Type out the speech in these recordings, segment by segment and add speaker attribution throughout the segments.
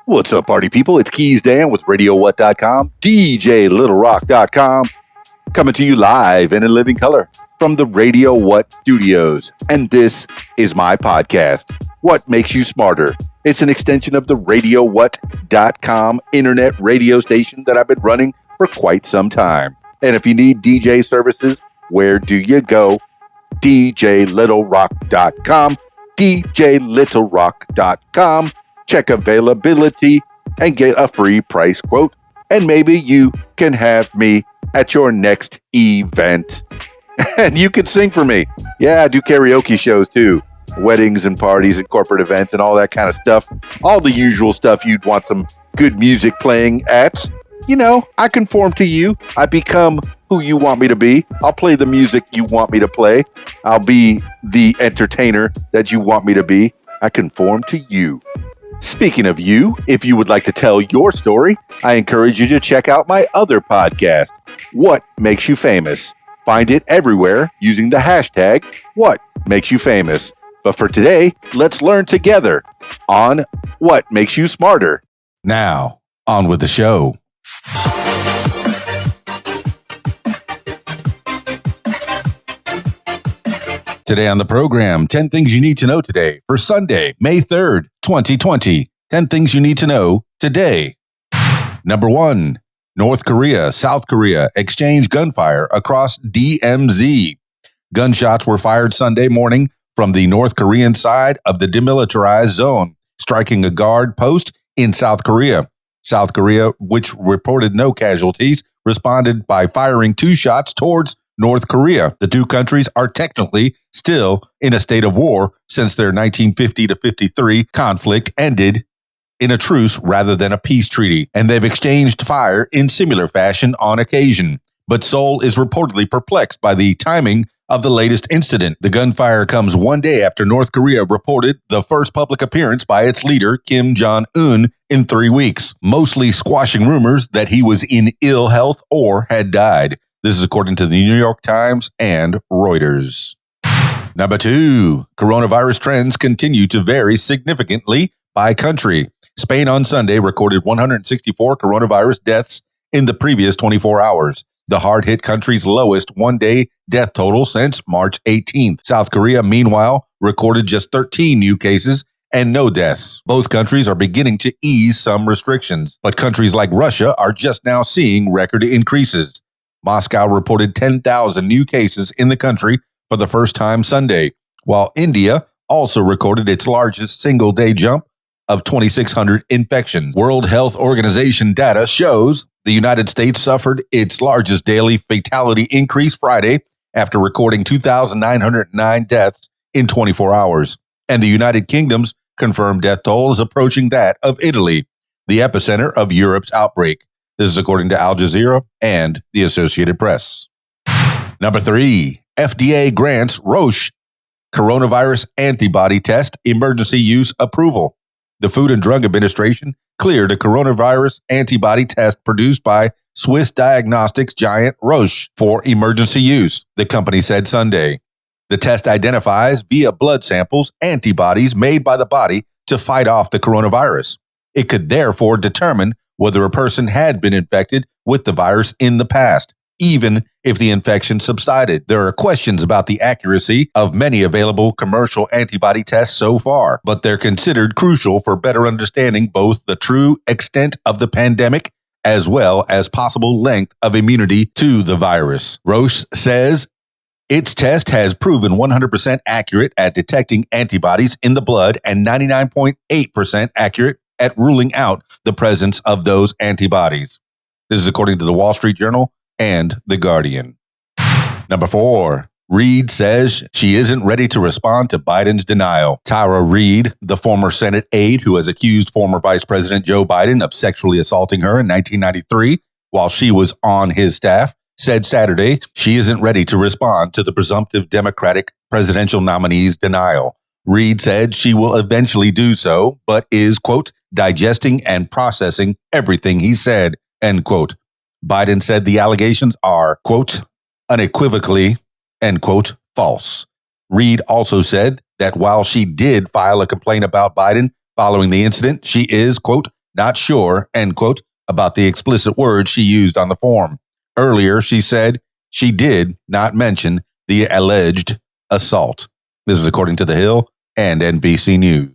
Speaker 1: What's up, party people? It's Keys Dan with RadioWhat.com, DJLittleRock.com, coming to you live and in living color from the Radio What studios. And this is my podcast, What Makes You Smarter. It's an extension of the RadioWhat.com internet radio station that I've been running for quite some time. And if you need DJ services, where do you go? DJLittleRock.com, DJLittleRock.com. Check availability and get a free price quote. And maybe you can have me at your next event. And you can sing for me. Yeah, I do karaoke shows too. Weddings and parties and corporate events and all that kind of stuff. All the usual stuff you'd want some good music playing at. You know, I conform to you. I become who you want me to be. I'll play the music you want me to play. I'll be the entertainer that you want me to be. I conform to you. Speaking of you, if you would like to tell your story, I encourage you to check out my other podcast, What Makes You Famous. Find it everywhere using the hashtag What Makes You Famous. But for today, let's learn together on What Makes You Smarter. Now, on with the show. Today on the program, 10 things you need to know today for Sunday, May 3rd, 2020. 10 things you need to know today. Number 1, North Korea, South Korea exchange gunfire across DMZ. Gunshots were fired Sunday morning from the North Korean side of the demilitarized zone, striking a guard post in South Korea. South Korea, which reported no casualties, responded by firing 2 shots towards North Korea. The two countries are technically still in a state of war since their 1950 to 53 conflict ended in a truce rather than a peace treaty, and they've exchanged fire in similar fashion on occasion. But Seoul is reportedly perplexed by the timing of the latest incident. The gunfire comes one day after North Korea reported the first public appearance by its leader, Kim Jong-un, in 3 weeks, mostly squashing rumors that he was in ill health or had died. This is according to the New York Times and Reuters. Number 2, coronavirus trends continue to vary significantly by country. Spain on Sunday recorded 164 coronavirus deaths in the previous 24 hours, the hard-hit country's lowest one-day death total since March 18th. South Korea, meanwhile, recorded just 13 new cases and no deaths. Both countries are beginning to ease some restrictions, but countries like Russia are just now seeing record increases. Moscow reported 10,000 new cases in the country for the first time Sunday, while India also recorded its largest single-day jump of 2,600 infections. World Health Organization data shows the United States suffered its largest daily fatality increase Friday after recording 2,909 deaths in 24 hours, and the United Kingdom's confirmed death toll is approaching that of Italy, the epicenter of Europe's outbreak. This is according to Al Jazeera and the Associated Press. Number 3, FDA grants Roche coronavirus antibody test emergency use approval. The Food and Drug Administration cleared a coronavirus antibody test produced by Swiss diagnostics giant Roche for emergency use, the company said Sunday. The test identifies via blood samples antibodies made by the body to fight off the coronavirus. It could therefore determine whether a person had been infected with the virus in the past, even if the infection subsided. There are questions about the accuracy of many available commercial antibody tests so far, but they're considered crucial for better understanding both the true extent of the pandemic as well as possible length of immunity to the virus. Roche says its test has proven 100% accurate at detecting antibodies in the blood and 99.8% accurate at ruling out the presence of those antibodies. This is according to the Wall Street Journal and The Guardian. Number 4, Reid says she isn't ready to respond to Biden's denial. Tara Reid, the former Senate aide who has accused former Vice President Joe Biden of sexually assaulting her in 1993 while she was on his staff, said Saturday she isn't ready to respond to the presumptive Democratic presidential nominee's denial. Reid said she will eventually do so, but is, quote, digesting and processing everything he said, end quote. Biden said the allegations are, quote, unequivocally, end quote, false. Reid also said that while she did file a complaint about Biden following the incident, she is, quote, not sure, end quote, about the explicit words she used on the form. Earlier, she said she did not mention the alleged assault. This is according to The Hill and NBC News.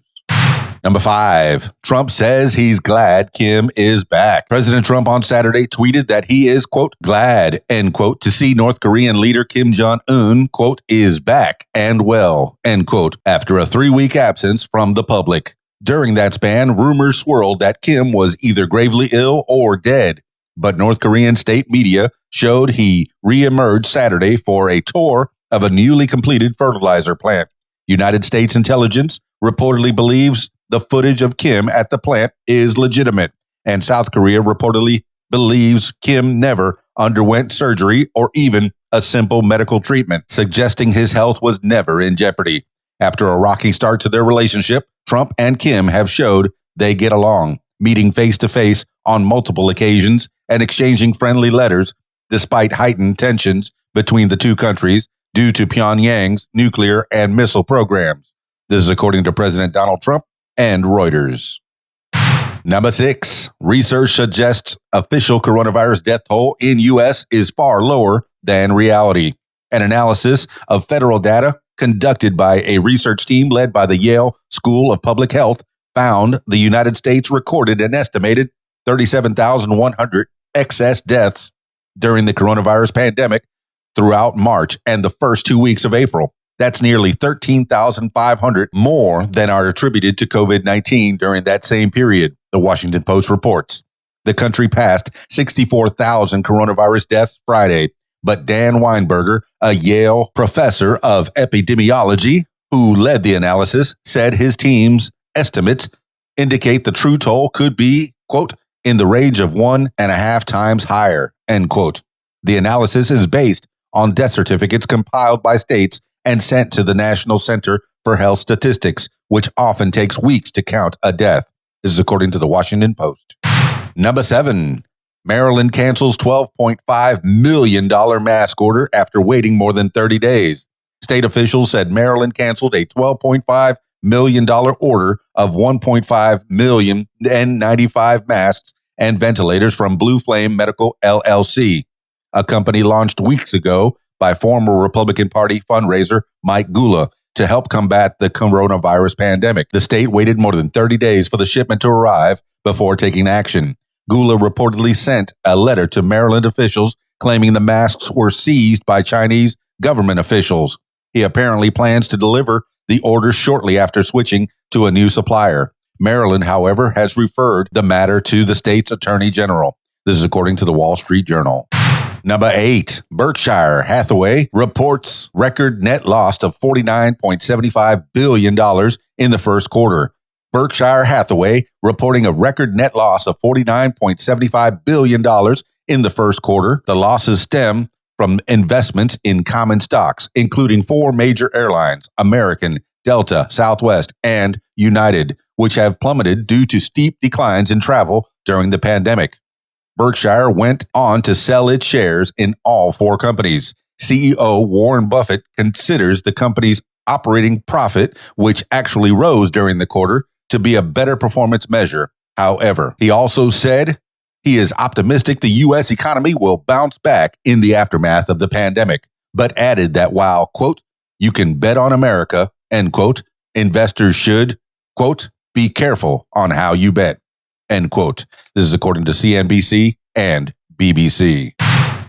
Speaker 1: Number 5, Trump says he's glad Kim is back. President Trump on Saturday tweeted that he is, quote, glad, end quote, to see North Korean leader Kim Jong-un, quote, is back and well, end quote, after a 3-week absence from the public. During that span, rumors swirled that Kim was either gravely ill or dead, but North Korean state media showed he reemerged Saturday for a tour of a newly completed fertilizer plant. United States intelligence reportedly believes the footage of Kim at the plant is legitimate, and South Korea reportedly believes Kim never underwent surgery or even a simple medical treatment, suggesting his health was never in jeopardy. After a rocky start to their relationship, Trump and Kim have showed they get along, meeting face-to-face on multiple occasions and exchanging friendly letters despite heightened tensions between the two countries due to Pyongyang's nuclear and missile programs. This is according to President Donald Trump and Reuters. Number 6, research suggests official coronavirus death toll in U.S. is far lower than reality. An analysis of federal data conducted by a research team led by the Yale School of Public Health found the United States recorded an estimated 37,100 excess deaths during the coronavirus pandemic throughout March and the first 2 weeks of April. That's nearly 13,500 more than are attributed to COVID-19 during that same period, the Washington Post reports. The country passed 64,000 coronavirus deaths Friday, but Dan Weinberger, a Yale professor of epidemiology who led the analysis, said his team's estimates indicate the true toll could be, quote, in the range of 1.5 times higher, end quote. The analysis is based on death certificates compiled by states and sent to the National Center for Health Statistics, which often takes weeks to count a death. This is according to the Washington Post. Number 7, Maryland cancels $12.5 million mask order after waiting more than 30 days. State officials said Maryland canceled a $12.5 million order of 1.5 million N95 masks and ventilators from Blue Flame Medical LLC, a company launched weeks ago by former Republican Party fundraiser Mike Gula to help combat the coronavirus pandemic. The state waited more than 30 days for the shipment to arrive before taking action. Gula reportedly sent a letter to Maryland officials claiming the masks were seized by Chinese government officials. He apparently plans to deliver the order shortly after switching to a new supplier. Maryland, however, has referred the matter to the state's attorney general. This is according to the Wall Street Journal. Number 8, Berkshire Hathaway reports record net loss of $49.75 billion in the first quarter. Berkshire Hathaway reporting a record net loss of $49.75 billion in the first quarter. The losses stem from investments in common stocks, including 4 major airlines, American, Delta, Southwest, and United, which have plummeted due to steep declines in travel during the pandemic. Berkshire went on to sell its shares in all 4 companies. CEO Warren Buffett considers the company's operating profit, which actually rose during the quarter, to be a better performance measure. However, he also said he is optimistic the U.S. economy will bounce back in the aftermath of the pandemic, but added that while, quote, you can bet on America, end quote, investors should, quote, be careful on how you bet. End quote. This is according to CNBC and BBC.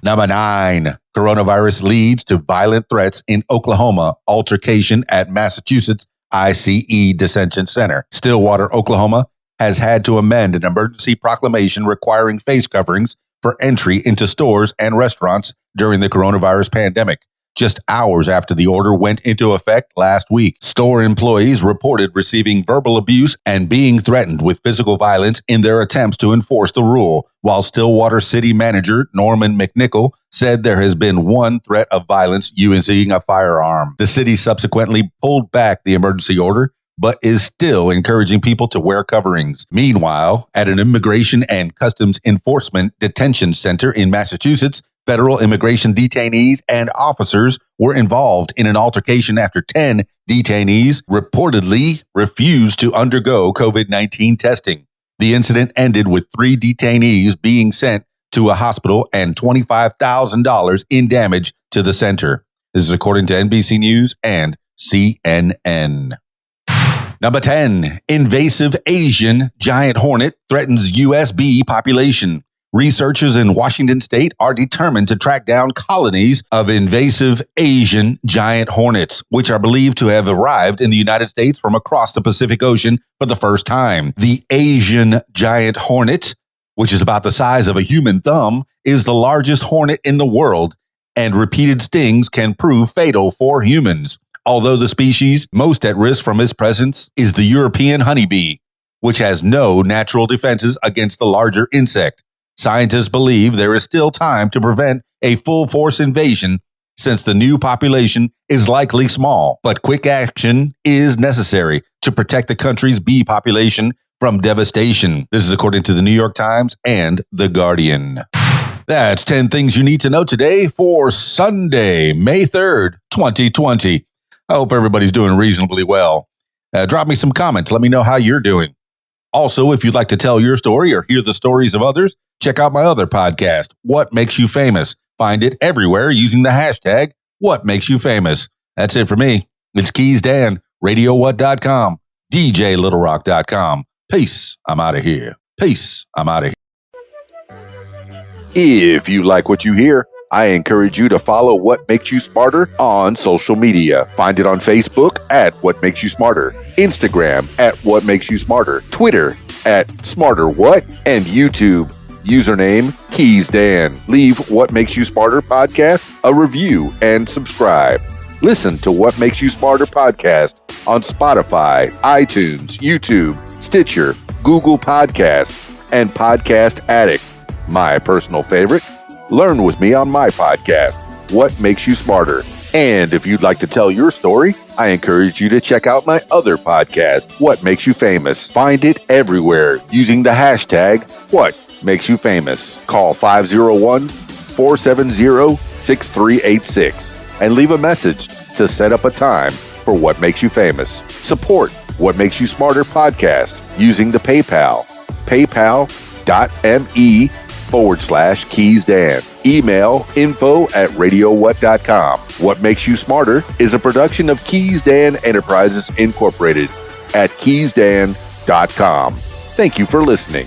Speaker 1: Number 9, coronavirus leads to violent threats in Oklahoma, altercation at Massachusetts ICE Detention Center. Stillwater, Oklahoma has had to amend an emergency proclamation requiring face coverings for entry into stores and restaurants during the coronavirus pandemic. Just hours after the order went into effect last week, store employees reported receiving verbal abuse and being threatened with physical violence in their attempts to enforce the rule, while Stillwater City Manager Norman McNichol said there has been one threat of violence using a firearm. The city subsequently pulled back the emergency order, but is still encouraging people to wear coverings. Meanwhile, at an Immigration and Customs Enforcement detention center in Massachusetts, federal immigration detainees and officers were involved in an altercation after 10 detainees reportedly refused to undergo COVID-19 testing. The incident ended with 3 detainees being sent to a hospital and $25,000 in damage to the center. This is according to NBC News and CNN. Number 10, invasive Asian giant hornet threatens U.S. bee population. Researchers in Washington state are determined to track down colonies of invasive Asian giant hornets, which are believed to have arrived in the United States from across the Pacific Ocean for the first time. The Asian giant hornet, which is about the size of a human thumb, is the largest hornet in the world, and repeated stings can prove fatal for humans. Although the species most at risk from its presence is the European honeybee, which has no natural defenses against the larger insect. Scientists believe there is still time to prevent a full-force invasion since the new population is likely small, but quick action is necessary to protect the country's bee population from devastation. This is according to the New York Times and The Guardian. That's 10 things you need to know today for Sunday, May 3rd, 2020. I hope everybody's doing reasonably well. Drop me some comments. Let me know how you're doing. Also, if you'd like to tell your story or hear the stories of others, check out my other podcast, What Makes You Famous. Find it everywhere using the hashtag #WhatMakesYouFamous. That's it for me. It's Keys Dan, RadioWhat.com, DJLittleRock.com. Peace. I'm out of here. Peace. I'm out of here. If you like what you hear, I encourage you to follow What Makes You Smarter on social media. Find it on Facebook at What Makes You Smarter, Instagram at What Makes You Smarter, Twitter at SmarterWhat, and YouTube, username Keys Dan. Leave What Makes You Smarter podcast a review and subscribe. Listen to What Makes You Smarter podcast on Spotify, iTunes, YouTube, Stitcher, Google Podcasts, and Podcast Addict. My personal favorite, learn with me on my podcast, What Makes You Smarter. And if you'd like to tell your story, I encourage you to check out my other podcast, What Makes You Famous. Find it everywhere using the hashtag What Makes You Famous. Call 501-470-6386 and leave a message to set up a time for What Makes You Famous. Support What Makes You Smarter podcast using the PayPal, paypal.me/Keys Dan. Email info@radiowhat.com. What Makes You Smarter is a production of Keys Dan Enterprises Incorporated at keysdan.com. Thank you for listening.